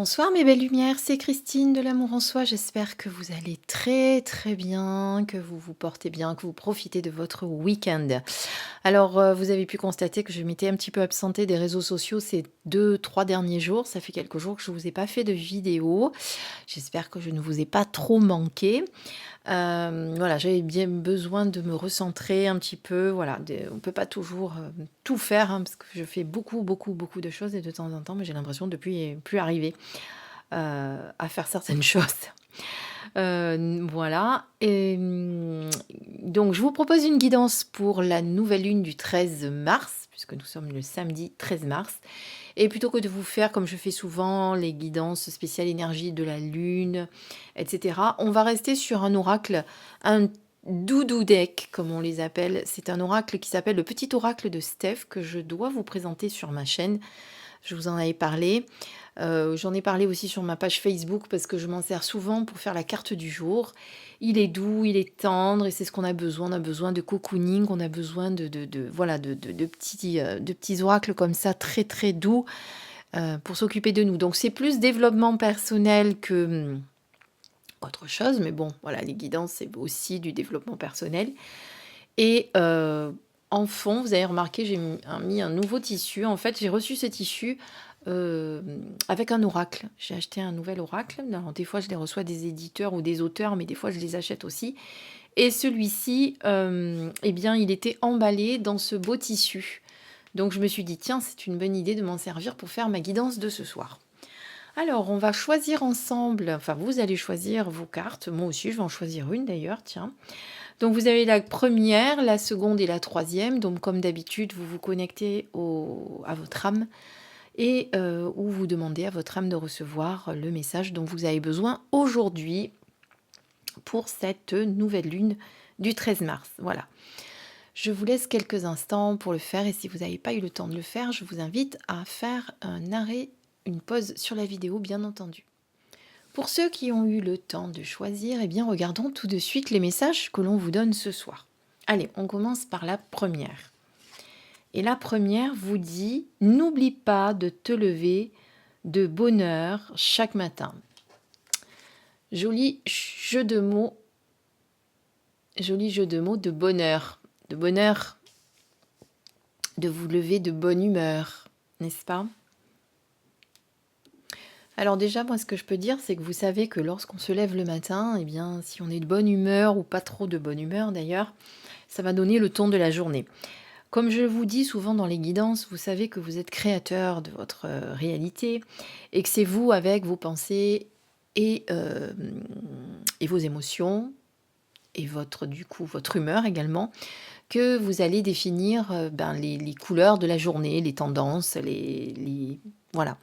Bonsoir mes belles lumières, c'est Christine de l'Amour en Soi. J'espère que vous allez très très bien, que vous vous portez bien, que vous profitez de votre week-end. Alors, vous avez pu constater que je m'étais un petit peu absentée des réseaux sociaux ces 2, 3 derniers jours. Ça fait quelques jours que je ne vous ai pas fait de vidéo. J'espère que je ne vous ai pas trop manqué. Voilà, j'avais bien besoin de me recentrer un petit peu. Voilà, on ne peut pas toujours tout faire, hein, parce que je fais beaucoup de choses et de temps en temps, mais j'ai l'impression de plus arriver à faire certaines choses. Voilà. Et donc, je vous propose une guidance pour la nouvelle lune du 13 mars, puisque nous sommes le samedi 13 mars. Et plutôt que de vous faire, comme je fais souvent, les guidances spéciales énergie de la lune, etc., on va rester sur un oracle, un doudou deck, comme on les appelle. C'est un oracle qui s'appelle le petit oracle de Steph, que je dois vous présenter sur ma chaîne. Je vous en avais parlé. J'en ai parlé aussi sur ma page Facebook parce que je m'en sers souvent pour faire la carte du jour. Il est doux, il est tendre et c'est ce qu'on a besoin. On a besoin de cocooning, on a besoin voilà, de petits oracles comme ça, très très doux pour s'occuper de nous. Donc c'est plus développement personnel que autre chose, mais bon, voilà, les guidances, c'est aussi du développement personnel. Et en fond, vous avez remarqué, j'ai mis un nouveau tissu. En fait, j'ai reçu ce tissu avec un oracle. J'ai acheté un nouvel oracle. Alors, des fois, je les reçois des éditeurs ou des auteurs, mais des fois, je les achète aussi. Et celui-ci, eh bien, il était emballé dans ce beau tissu. Donc, je me suis dit, tiens, c'est une bonne idée de m'en servir pour faire ma guidance de ce soir. Alors, on va choisir ensemble, enfin, vous allez choisir vos cartes. Moi aussi, je vais en choisir une d'ailleurs, tiens. Donc, vous avez la première, la seconde et la troisième. Donc, comme d'habitude, vous vous connectez à votre âme et où vous demandez à votre âme de recevoir le message dont vous avez besoin aujourd'hui pour cette nouvelle lune du 13 mars. Voilà. Je vous laisse quelques instants pour le faire et si vous n'avez pas eu le temps de le faire, je vous invite à faire un arrêt, une pause sur la vidéo, bien entendu. Pour ceux qui ont eu le temps de choisir, eh bien, regardons tout de suite les messages que l'on vous donne ce soir. Allez, on commence par la première. Et la première vous dit « N'oublie pas de te lever de bonne heure chaque matin ». Joli jeu de mots de bonheur. De bonheur, de vous lever de bonne humeur, n'est-ce pas ? Alors déjà, moi, ce que je peux dire, c'est que vous savez que lorsqu'on se lève le matin, eh bien, si on est de bonne humeur ou pas trop de bonne humeur d'ailleurs, ça va donner le ton de la journée. Comme je vous dis souvent dans les guidances, vous savez que vous êtes créateur de votre réalité et que c'est vous avec vos pensées et vos émotions et votre humeur également que vous allez définir les couleurs de la journée, les tendances, voilà.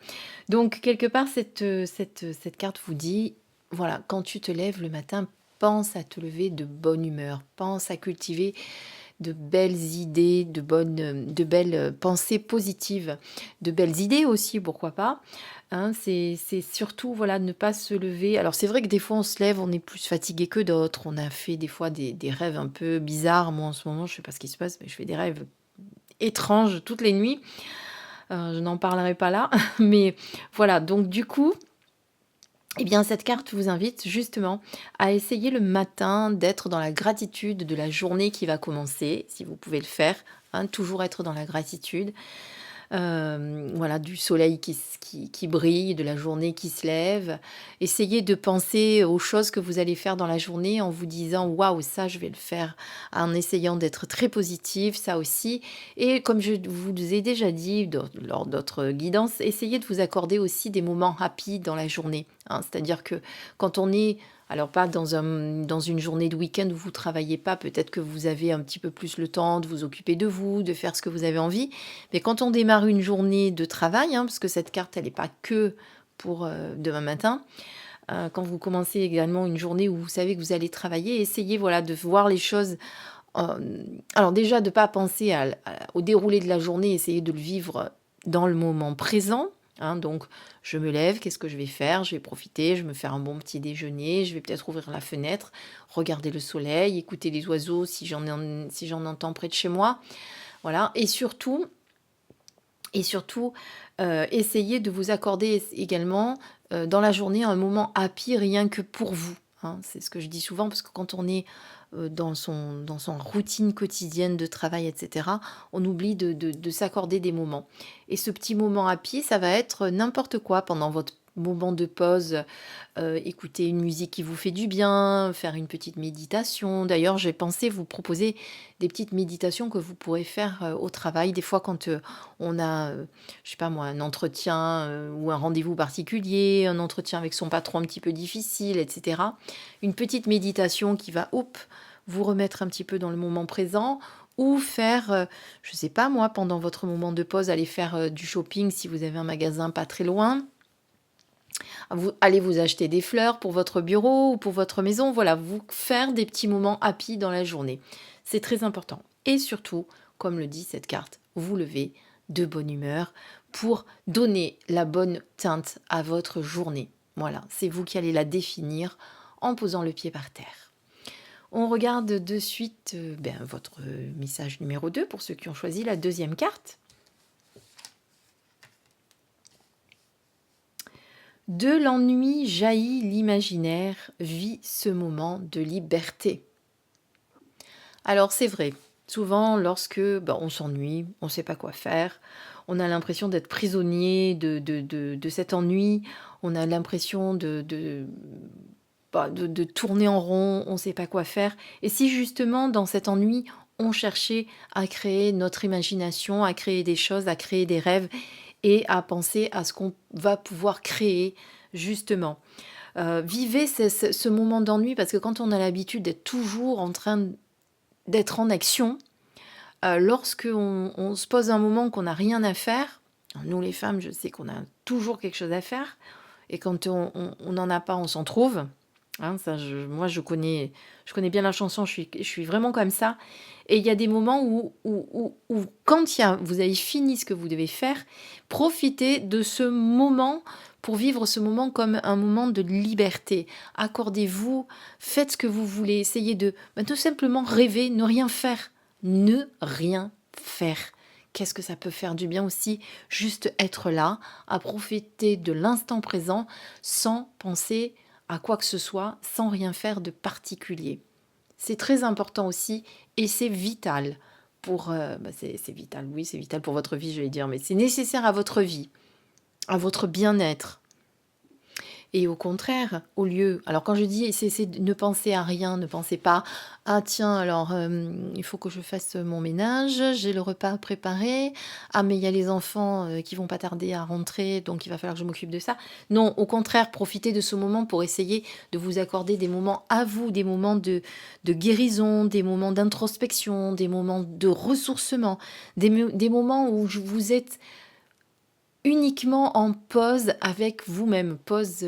Donc quelque part cette carte vous dit voilà, quand tu te lèves le matin, pense à te lever de bonne humeur, pense à cultiver de belles idées, de belles pensées positives, de belles idées aussi, pourquoi pas. Hein, c'est surtout voilà, ne pas se lever. Alors c'est vrai que des fois on se lève, on est plus fatigué que d'autres. On a fait des fois des rêves un peu bizarres. Moi en ce moment, je ne sais pas ce qui se passe, mais je fais des rêves étranges toutes les nuits. Je n'en parlerai pas là. Mais voilà, donc du coup, eh bien, cette carte vous invite justement à essayer le matin d'être dans la gratitude de la journée qui va commencer, si vous pouvez le faire, hein, toujours être dans la gratitude. Voilà, du soleil qui brille, de la journée qui se lève. Essayez de penser aux choses que vous allez faire dans la journée en vous disant waouh, ça je vais le faire, en essayant d'être très positive, ça aussi. Et comme je vous ai déjà dit lors d'autres guidances, essayez de vous accorder aussi des moments happy dans la journée, hein. C'est-à-dire que quand on est alors pas dans une journée de week-end où vous ne travaillez pas, peut-être que vous avez un petit peu plus le temps de vous occuper de vous, de faire ce que vous avez envie. Mais quand on démarre une journée de travail, hein, parce que cette carte, elle n'est pas que pour demain matin, quand vous commencez également une journée où vous savez que vous allez travailler, essayez voilà, de voir les choses. Alors déjà, de ne pas penser au déroulé de la journée, essayez de le vivre dans le moment présent. Hein, donc, je me lève, qu'est-ce que je vais faire? Je vais profiter, je vais me faire un bon petit déjeuner, je vais peut-être ouvrir la fenêtre, regarder le soleil, écouter les oiseaux si j'en entends près de chez moi. Voilà. Et surtout, essayez de vous accorder également dans la journée un moment happy rien que pour vous, hein. C'est ce que je dis souvent parce que quand on est dans son routine quotidienne de travail, etc., on oublie de s'accorder des moments. Et ce petit moment happy, ça va être n'importe quoi pendant votre moment de pause, écouter une musique qui vous fait du bien, faire une petite méditation. D'ailleurs, j'ai pensé vous proposer des petites méditations que vous pourrez faire au travail. Des fois, quand on a, je sais pas moi, un entretien ou un rendez-vous particulier, un entretien avec son patron un petit peu difficile, etc. Une petite méditation qui va, vous remettre un petit peu dans le moment présent ou faire, je sais pas moi, pendant votre moment de pause, aller faire du shopping si vous avez un magasin pas très loin. Allez vous acheter des fleurs pour votre bureau ou pour votre maison. Voilà, vous faire des petits moments happy dans la journée. C'est très important. Et surtout, comme le dit cette carte, vous levez de bonne humeur pour donner la bonne teinte à votre journée. Voilà, c'est vous qui allez la définir en posant le pied par terre. On regarde de suite votre message numéro 2 pour ceux qui ont choisi la deuxième carte. De l'ennui jaillit l'imaginaire, vit ce moment de liberté. Alors c'est vrai, souvent lorsque on s'ennuie, on ne sait pas quoi faire, on a l'impression d'être prisonnier de cet ennui, on a l'impression de tourner en rond, on ne sait pas quoi faire. Et si justement dans cet ennui, on cherchait à créer notre imagination, à créer des choses, à créer des rêves et à penser à ce qu'on va pouvoir créer justement. Vivez ce moment d'ennui parce que quand on a l'habitude d'être toujours en train d'être en action, lorsque on se pose un moment qu'on n'a rien à faire, nous les femmes, je sais qu'on a toujours quelque chose à faire, et quand on n'en a pas, on s'en trouve. Hein, ça, moi, je connais bien la chanson, je suis vraiment comme ça. Et il y a des moments où quand vous avez fini ce que vous devez faire, profitez de ce moment pour vivre ce moment comme un moment de liberté. Accordez-vous, faites ce que vous voulez, essayez de tout simplement rêver, ne rien faire. Ne rien faire. Qu'est-ce que ça peut faire du bien aussi, juste être là, à profiter de l'instant présent sans penser à quoi que ce soit, sans rien faire de particulier. C'est très important aussi et c'est vital pour... c'est vital, oui, c'est vital pour votre vie, je vais dire, mais c'est nécessaire à votre vie, à votre bien-être. Et au contraire, au lieu... Alors quand je dis c'est de ne penser à rien, ne pensez pas ah tiens, alors il faut que je fasse mon ménage, j'ai le repas préparé, ah mais il y a les enfants qui vont pas tarder à rentrer, donc il va falloir que je m'occupe de ça. Non, au contraire, profitez de ce moment pour essayer de vous accorder des moments à vous, des moments de guérison, des moments d'introspection, des moments de ressourcement, des moments où vous êtes uniquement en pause avec vous-même, pause,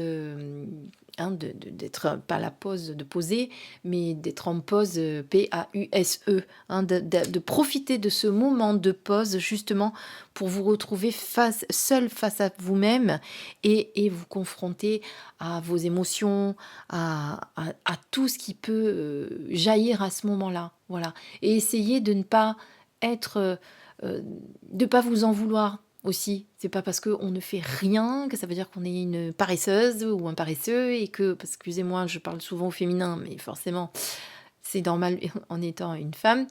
d'être pas la pause de poser, mais d'être en pause P-A-U-S-E, hein, de profiter de ce moment de pause justement pour vous retrouver seul face à vous-même et vous confronter à vos émotions, à tout ce qui peut jaillir à ce moment-là, voilà. Et essayer de ne pas être, de pas vous en vouloir aussi. C'est pas parce qu'on ne fait rien que ça veut dire qu'on est une paresseuse ou un paresseux et que, excusez-moi, je parle souvent au féminin, mais forcément, c'est normal en étant une femme.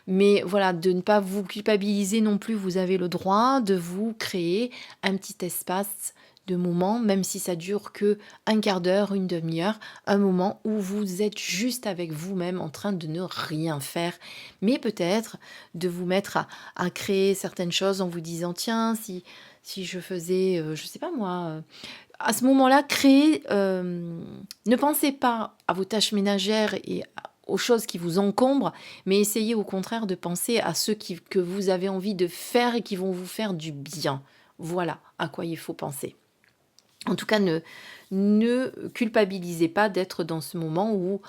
Mais voilà, de ne pas vous culpabiliser non plus. Vous avez le droit de vous créer un petit espace de moment, même si ça dure que un quart d'heure, une demi-heure, un moment où vous êtes juste avec vous-même en train de ne rien faire, mais peut-être de vous mettre à créer certaines choses en vous disant tiens, si je faisais, je sais pas moi, à ce moment-là, créer, ne pensez pas à vos tâches ménagères et aux choses qui vous encombrent, mais essayez au contraire de penser à ceux que vous avez envie de faire et qui vont vous faire du bien. Voilà à quoi il faut penser. En tout cas, ne culpabilisez pas d'être dans ce moment où,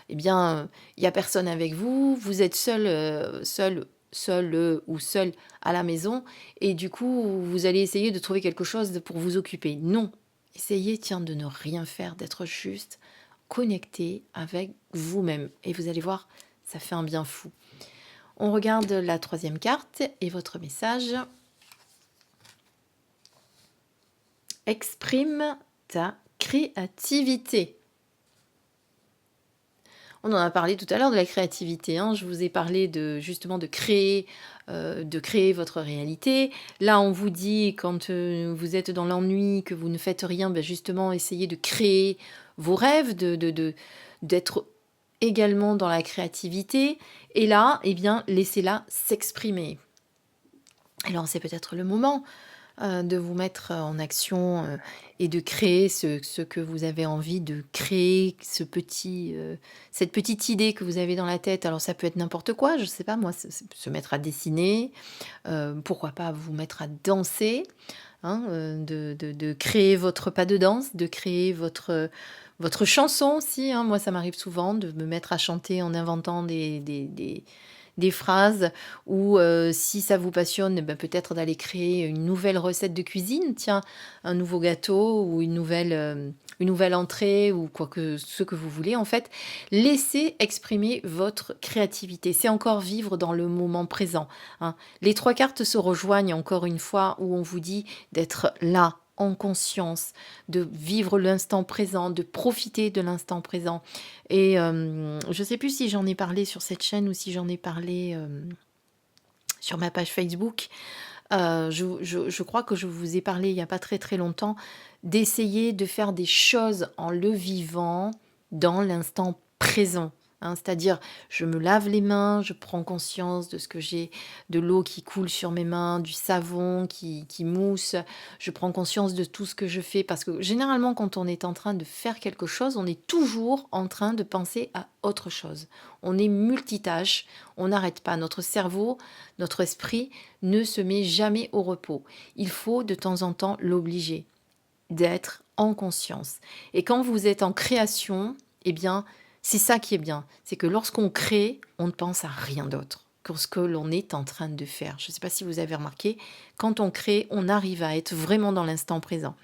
eh bien, il n'y a personne avec vous, vous êtes seul ou seul à la maison, et du coup, vous allez essayer de trouver quelque chose pour vous occuper. Non, essayez, tiens, de ne rien faire, d'être juste connecté avec vous-même. Et vous allez voir, ça fait un bien fou. On regarde la troisième carte et votre message. Exprime ta créativité. On en a parlé tout à l'heure de la créativité, hein. Je vous ai parlé de justement de créer votre réalité. Là, on vous dit quand, vous êtes dans l'ennui, que vous ne faites rien, bah, justement essayez de créer vos rêves, d'être également dans la créativité et là, eh bien, laissez-la s'exprimer. Alors c'est peut-être le moment de vous mettre en action et de créer ce que vous avez envie de créer, cette petite idée que vous avez dans la tête. Alors ça peut être n'importe quoi, je sais pas moi, se mettre à dessiner, pourquoi pas vous mettre à danser, hein, de créer votre pas de danse, de créer votre chanson aussi, hein. Moi, ça m'arrive souvent de me mettre à chanter en inventant des phrases ou si ça vous passionne, ben, peut-être d'aller créer une nouvelle recette de cuisine, tiens, un nouveau gâteau ou une nouvelle entrée ou quoi que ce que vous voulez en fait. Laissez exprimer votre créativité. C'est encore vivre dans le moment présent, hein. Les trois cartes se rejoignent encore une fois où on vous dit d'être là en conscience, de vivre l'instant présent, de profiter de l'instant présent. Et je ne sais plus si j'en ai parlé sur cette chaîne ou si j'en ai parlé sur ma page Facebook. Je crois que je vous ai parlé il n'y a pas très très longtemps d'essayer de faire des choses en le vivant dans l'instant présent, hein. C'est-à-dire, je me lave les mains, je prends conscience de ce que j'ai, de l'eau qui coule sur mes mains, du savon qui mousse, je prends conscience de tout ce que je fais. Parce que généralement, quand on est en train de faire quelque chose, on est toujours en train de penser à autre chose. On est multitâche, on n'arrête pas. Notre cerveau, notre esprit ne se met jamais au repos. Il faut de temps en temps l'obliger d'être en conscience. Et quand vous êtes en création, eh bien, c'est ça qui est bien. C'est que lorsqu'on crée, on ne pense à rien d'autre que ce que l'on est en train de faire. Je ne sais pas si vous avez remarqué, quand on crée, on arrive à être vraiment dans l'instant présent.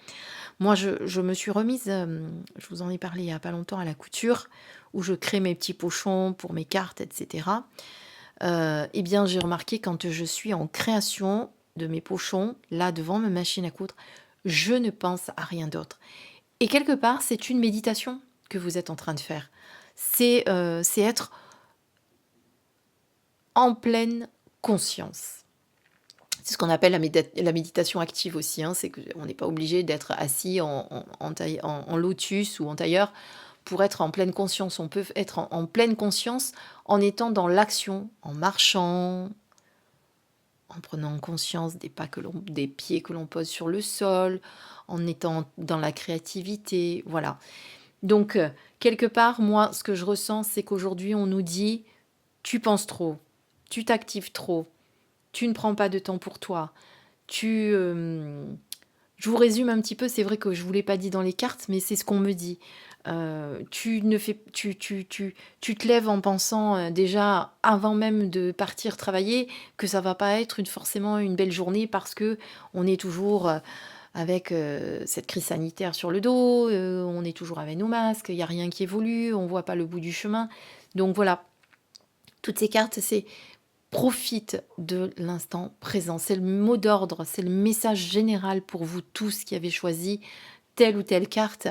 Moi, je me suis remise, je vous en ai parlé il n'y a pas longtemps, à la couture, où je crée mes petits pochons pour mes cartes, etc. Eh bien, j'ai remarqué quand je suis en création de mes pochons, là, devant ma machine à coudre, je ne pense à rien d'autre. Et quelque part, c'est une méditation que vous êtes en train de faire. C'est être en pleine conscience. C'est ce qu'on appelle la méditation active aussi, hein. C'est qu'on n'est pas obligé d'être assis en lotus ou en tailleur pour être en pleine conscience. On peut être en pleine conscience en étant dans l'action, en marchant, en prenant conscience des pieds que l'on pose sur le sol, en étant dans la créativité, voilà. Donc, quelque part, moi, ce que je ressens, c'est qu'aujourd'hui, on nous dit, tu penses trop, tu t'actives trop, tu ne prends pas de temps pour toi, je vous résume un petit peu, c'est vrai que je ne vous l'ai pas dit dans les cartes, mais c'est ce qu'on me dit. Tu te lèves en pensant déjà avant même de partir travailler que ça va pas être forcément une belle journée parce que on est toujours avec cette crise sanitaire sur le dos, on est toujours avec nos masques, il n'y a rien qui évolue, on voit pas le bout du chemin. Donc voilà, toutes ces cartes, c'est profite de l'instant présent. C'est le mot d'ordre, c'est le message général pour vous tous qui avez choisi telle ou telle carte.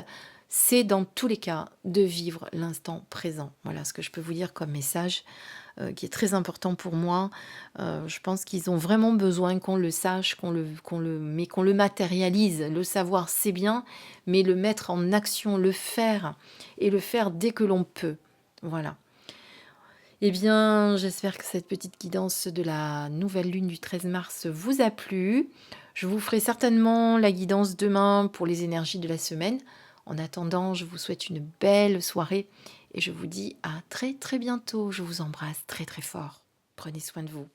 C'est dans tous les cas de vivre l'instant présent. Voilà ce que je peux vous dire comme message qui est très important pour moi. Je pense qu'ils ont vraiment besoin qu'on le sache, mais qu'on le matérialise. Le savoir, c'est bien, mais le mettre en action, le faire, et le faire dès que l'on peut. Voilà. Eh bien, j'espère que cette petite guidance de la nouvelle lune du 13 mars vous a plu. Je vous ferai certainement la guidance demain pour les énergies de la semaine. En attendant, je vous souhaite une belle soirée et je vous dis à très très bientôt. Je vous embrasse très très fort. Prenez soin de vous.